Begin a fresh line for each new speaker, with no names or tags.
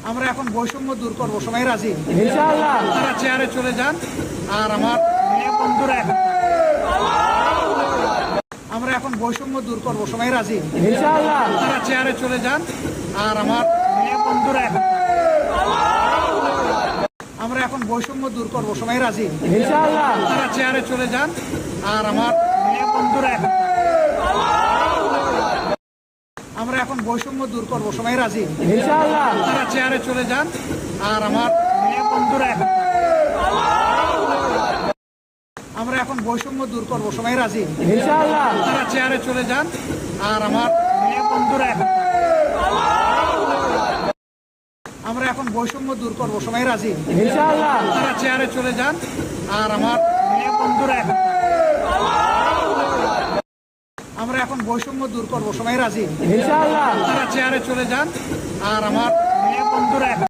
আমরা এখন বৈষম্য দূর করবো, সবাই রাজি?
ইনশাআল্লাহ।
তারা চেয়ারে চলে যান আর আমার মেয়ে বন্ধুরা এখন আমরা এখন বৈষম্য দূর করবো, সবাই রাজি?
ইনশাআল্লাহ।
তারা চেয়ারে চলে যান আর আমার মেয়ে বন্ধুরা এখন আমরা এখন বৈষম্য দূর করবো, সবাই রাজি?
ইনশাআল্লাহ।
তারা চেয়ারে চলে যান আর আমার মেয়ে বন্ধুরা এখন আমরা এখন বৈষম্য দূর করবো, সবাই রাজি?
ইনশাআল্লাহ।
তারা চেয়ারে চলে যান আর আমার মেয়ে বন্ধুরা এখন আমরা এখন বৈষম্য দূর করবো, সবাই রাজি?
ইনশাআল্লাহ।
তারা চেয়ারে চলে যান আর আমার মেয়ে বন্ধুরা এখন আমরা এখন বৈষম্য দূর করবো, সবাই রাজি?
ইনশাআল্লাহ।
তারা চেয়ারে চলে যান আর আমার মেয়ে বন্ধুরা এখন আমরা এখন বৈষম্য দূর করবো, সবাই রাজি?
ইনশাআল্লাহ।
তারা চেয়ারে চলে যান আর আমার